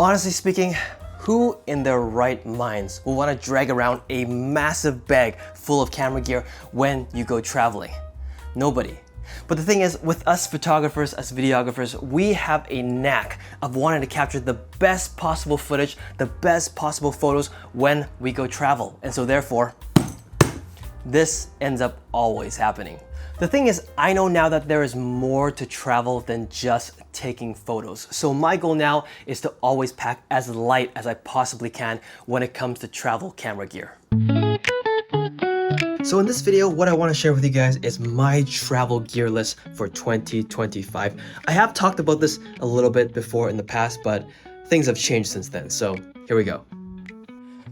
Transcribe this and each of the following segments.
Honestly speaking, who in their right minds will want to drag around a massive bag full of camera gear when you go traveling? Nobody. But the thing is, with us photographers, us videographers, we have a knack of wanting to capture the best possible footage, the best possible photos when we go travel. And so therefore, this ends up always happening. The thing is, I know now that there is more to travel than just taking photos. So my goal now is to always pack as light as I possibly can when it comes to travel camera gear. So in this video, what I want to share with you guys is my travel gear list for 2025. I have talked about this a little bit before in the past, but things have changed since then. So here we go.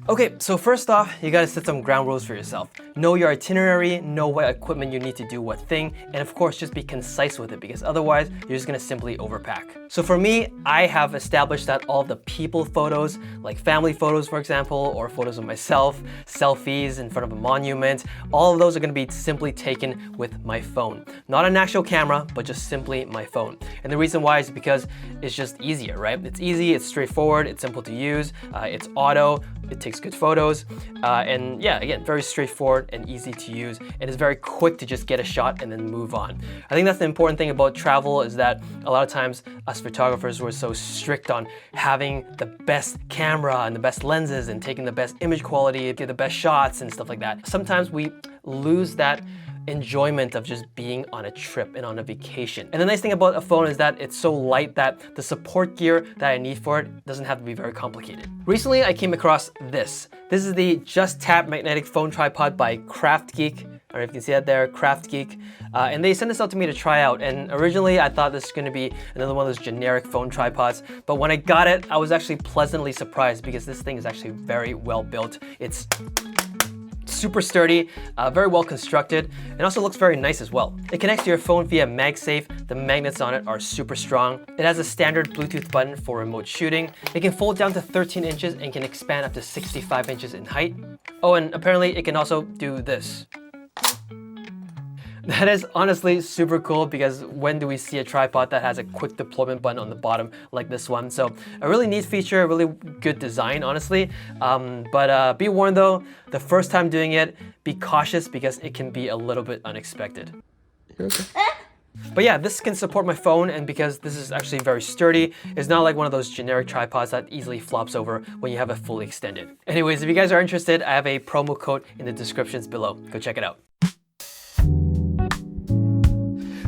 Okay, so first off, you gotta set some ground rules for yourself. Know your itinerary, know what equipment you need to do what thing, and of course just be concise with it because otherwise you're just gonna simply overpack. So for me, I have established that all the people photos, like family photos for example, or photos of myself, selfies in front of a monument, all of those are gonna be simply taken with my phone. Not an actual camera, but just simply my phone. And the reason why is because it's just easier, right? It's easy, it's straightforward, it's simple to use, it's auto, it takes good photos, and yeah, again, very straightforward and easy to use, and it's very quick to just get a shot and then move on. I think that's the important thing about travel is that a lot of times us photographers were so strict on having the best camera and the best lenses and taking the best image quality, get the best shots and stuff like that. Sometimes we lose that enjoyment of just being on a trip and on a vacation. And the nice thing about a phone is that it's so light that the support gear that I need for it doesn't have to be very complicated. Recently, I came across this. This is the Just Tap magnetic phone tripod by CraftGeek. I don't know if you can see that there, CraftGeek. And they sent this out to me to try out. And originally I thought this was gonna be another one of those generic phone tripods. But when I got it, I was actually pleasantly surprised because this thing is actually very well built. It's super sturdy, very well constructed, and also looks very nice as well. It connects to your phone via MagSafe. The magnets on it are super strong. It has a standard Bluetooth button for remote shooting. It can fold down to 13 inches and can expand up to 65 inches in height. Oh, and apparently it can also do this. That is honestly super cool because when do we see a tripod that has a quick deployment button on the bottom like this one? So a really neat feature, a really good design, honestly. But be warned though, the first time doing it, be cautious because it can be a little bit unexpected. Okay. But yeah, this can support my phone, and because this is actually very sturdy, it's not like one of those generic tripods that easily flops over when you have it fully extended. Anyways, if you guys are interested, I have a promo code in the descriptions below. Go check it out.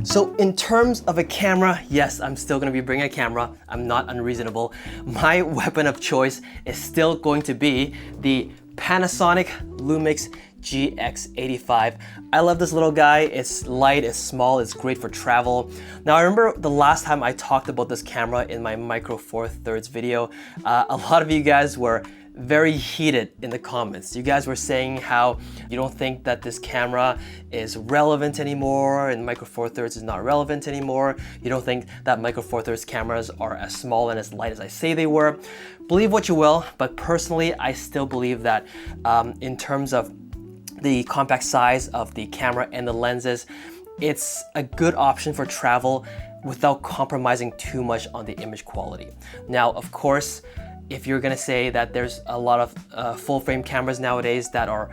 So in terms of a camera, yes, I'm still gonna be bringing a camera. I'm not unreasonable. My weapon of choice is still going to be the Panasonic Lumix GX85. I love this little guy. It's light, it's small, it's great for travel. Now I remember the last time I talked about this camera in my Micro Four Thirds video, a lot of you guys were very heated in the comments. You guys were saying how you don't think that this camera is relevant anymore and Micro Four Thirds is not relevant anymore. You don't think that Micro Four Thirds cameras are as small and as light as I say they were. Believe what you will, but personally I still believe that in terms of the compact size of the camera and the lenses, it's a good option for travel without compromising too much on the image quality. Now, of course, if you're gonna say that there's a lot of full frame cameras nowadays that are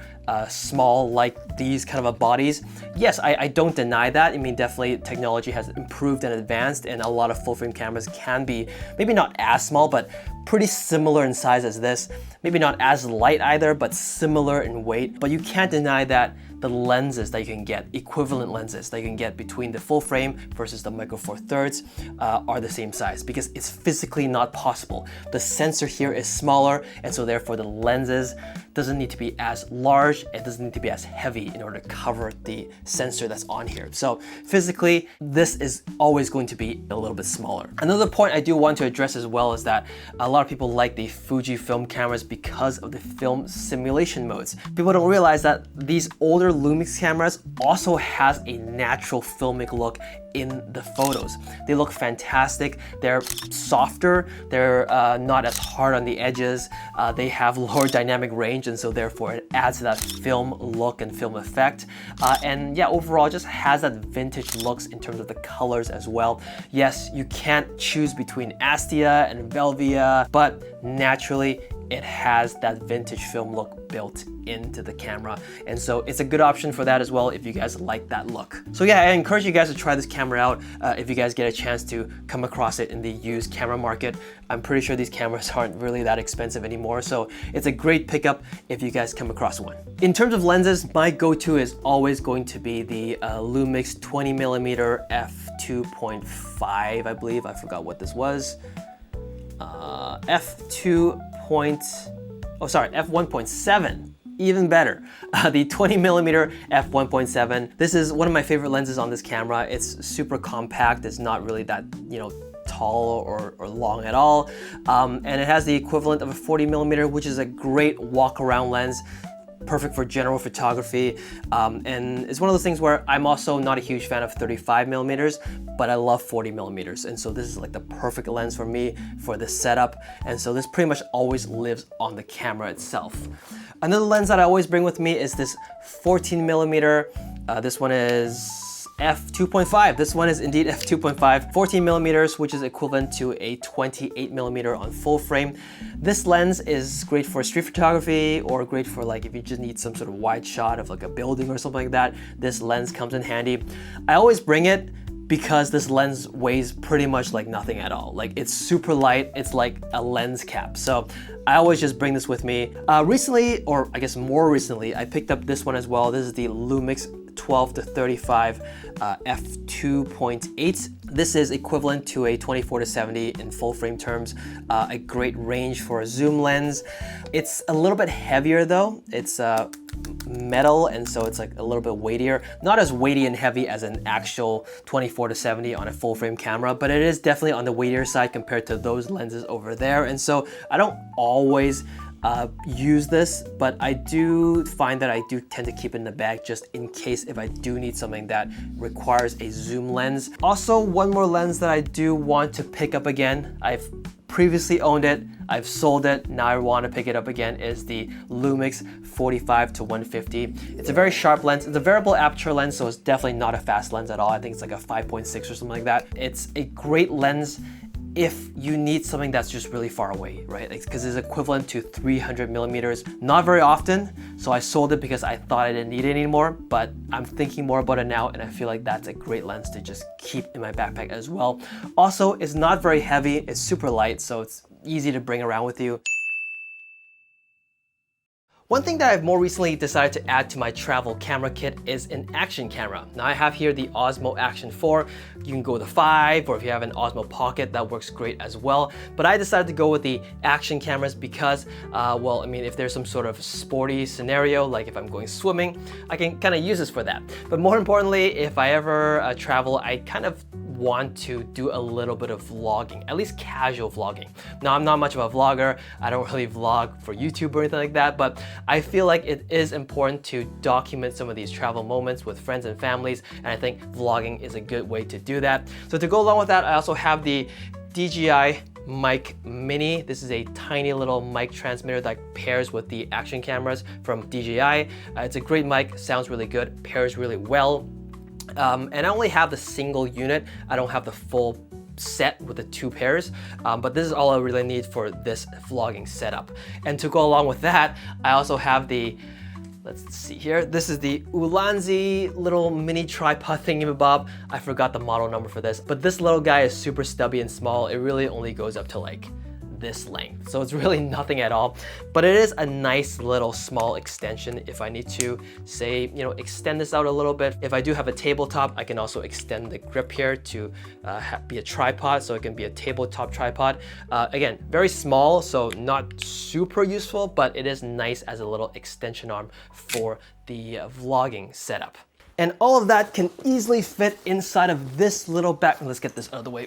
small like these kind of bodies, yes, I don't deny that. I mean, definitely technology has improved and advanced and a lot of full frame cameras can be maybe not as small, but pretty similar in size as this. Maybe not as light either, but similar in weight. But you can't deny that the lenses that you can get, equivalent lenses that you can get between the full frame versus the Micro Four Thirds are the same size because it's physically not possible. The sensor here is smaller, and so therefore the lenses doesn't need to be as large, it doesn't need to be as heavy in order to cover the sensor that's on here. So physically, this is always going to be a little bit smaller. Another point I do want to address as well is that a lot of people like the Fujifilm cameras because of the film simulation modes. People don't realize that these older other Lumix cameras also has a natural filmic look in the photos. They look fantastic. They're softer. They're not as hard on the edges. They have lower dynamic range, and so therefore it adds to that film look and film effect. And yeah, overall it just has that vintage looks in terms of the colors as well. Yes, you can't choose between Astia and Velvia, but naturally it has that vintage film look built into the camera. And so it's a good option for that as well if you guys like that look. So yeah, I encourage you guys to try this camera out if you guys get a chance to come across it in the used camera market. I'm pretty sure these cameras aren't really that expensive anymore, so it's a great pickup if you guys come across one. In terms of lenses, my go-to is always going to be the Lumix 20mm f2.5, I believe. I forgot what this was. f1.7, even better. The 20mm f1.7. This is one of my favorite lenses on this camera. It's super compact. It's not really that, tall or long at all. And it has the equivalent of a 40mm, which is a great walk-around lens. Perfect for general photography, and it's one of those things where I'm also not a huge fan of 35mm, but I love 40mm, and so this is like the perfect lens for me for this setup, and so this pretty much always lives on the camera itself. Another lens that I always bring with me is this 14mm. This one is f2.5. This one is indeed f2.5, 14mm, which is equivalent to a 28mm on full frame. This lens is great for street photography, or great for like if you just need some sort of wide shot of like a building or something like that. This lens comes in handy. I always bring it because this lens weighs pretty much like nothing at all. Like, it's super light. It's like a lens cap. So I always just bring this with me. Recently, or I guess more recently, I picked up this one as well. This is the Lumix 12-35 f2.8. This is equivalent to a 24-70 in full frame terms. A great range for a zoom lens. It's a little bit heavier though. It's metal, and so it's like a little bit weightier. Not as weighty and heavy as an actual 24-70 on a full frame camera, but it is definitely on the weightier side compared to those lenses over there. And so I don't always use this, but I do find that I do tend to keep it in the bag just in case if I do need something that requires a zoom lens. Also, one more lens that I do want to pick up again. I've previously owned it, I've sold it, now I want to pick it up again, is the Lumix 45-150. It's a very sharp lens. It's a variable aperture lens, so it's definitely not a fast lens at all. I think it's like a 5.6 or something like that. It's a great lens if you need something that's just really far away, right? Because it's equivalent to 300mm. Not very often, so I sold it because I thought I didn't need it anymore, but I'm thinking more about it now, and I feel like that's a great lens to just keep in my backpack as well. Also, it's not very heavy, it's super light, so it's easy to bring around with you. One thing that I've more recently decided to add to my travel camera kit is an action camera. Now I have here the Osmo Action 4. You can go with a 5, or if you have an Osmo Pocket, that works great as well. But I decided to go with the action cameras because, well, I mean, if there's some sort of sporty scenario, like if I'm going swimming, I can kind of use this for that. But more importantly, if I ever travel, I kind of want to do a little bit of vlogging, at least casual vlogging. Now, I'm not much of a vlogger. I don't really vlog for YouTube or anything like that, but I feel like it is important to document some of these travel moments with friends and families, and I think vlogging is a good way to do that. So to go along with that, I also have the DJI Mic Mini. This is a tiny little mic transmitter that pairs with the action cameras from DJI. It's a great mic, sounds really good, pairs really well. And I only have the single unit. I don't have the full set with the 2 pairs, but this is all I really need for this vlogging setup. And to go along with that, I also have the, let's see here, this is the Ulanzi little mini tripod thingamabob. I forgot the model number for this, but this little guy is super stubby and small. It really only goes up to like this length, so it's really nothing at all, but it is a nice little small extension if I need to, say, extend this out a little bit. If I do have a tabletop, I can also extend the grip here to be a tripod, so it can be a tabletop tripod. Again, very small, so not super useful, but it is nice as a little extension arm for the vlogging setup. And all of that can easily fit inside of this little bag. Let's get this out of the way.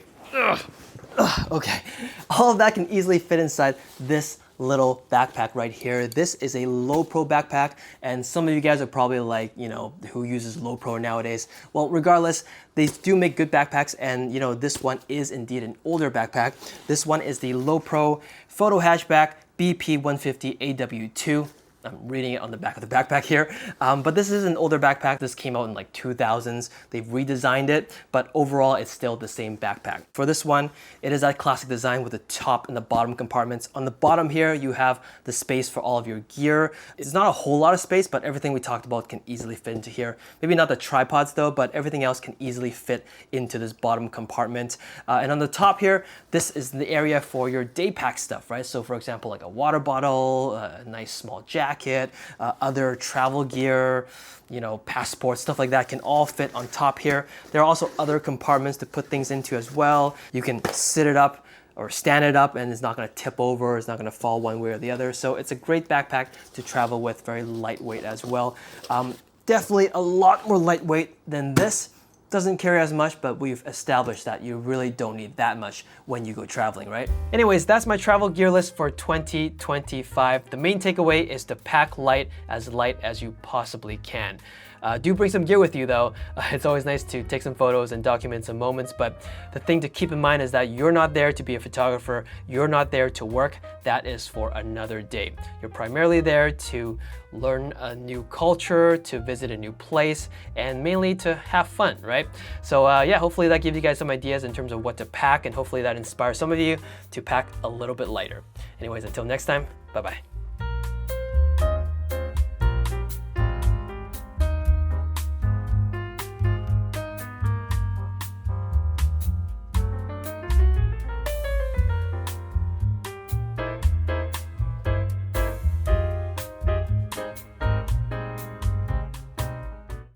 Okay, all of that can easily fit inside this little backpack right here. This is a low pro backpack, and some of you guys are probably like, you know, who uses low pro nowadays? Well, regardless, they do make good backpacks, and you know, this one is indeed an older backpack. This one is the low pro photo hatchback BP 150 AW2. I'm reading it on the back of the backpack here. But this is an older backpack. This came out in like 2000s. They've redesigned it, but overall it's still the same backpack. For this one, it is that classic design with the top and the bottom compartments. On the bottom here, you have the space for all of your gear. It's not a whole lot of space, but everything we talked about can easily fit into here. Maybe not the tripods though, but everything else can easily fit into this bottom compartment. And on the top here, this is the area for your day pack stuff, right? So for example, like a water bottle, a nice small jacket, other travel gear, you know, passports, stuff like that can all fit on top here. There are also other compartments to put things into as well. You can sit it up or stand it up and it's not going to tip over, it's not going to fall one way or the other. So it's a great backpack to travel with, very lightweight as well. Definitely a lot more lightweight than this. Doesn't carry as much, but we've established that you really don't need that much when you go traveling, right? Anyways, that's my travel gear list for 2025. The main takeaway is to pack light as you possibly can. Do bring some gear with you though. It's always nice to take some photos and document some moments, but the thing to keep in mind is that you're not there to be a photographer, you're not there to work, that is for another day. You're primarily there to learn a new culture, to visit a new place, and mainly to have fun, right? So yeah, hopefully that gives you guys some ideas in terms of what to pack, and hopefully that inspires some of you to pack a little bit lighter. Anyways, until next time, bye-bye.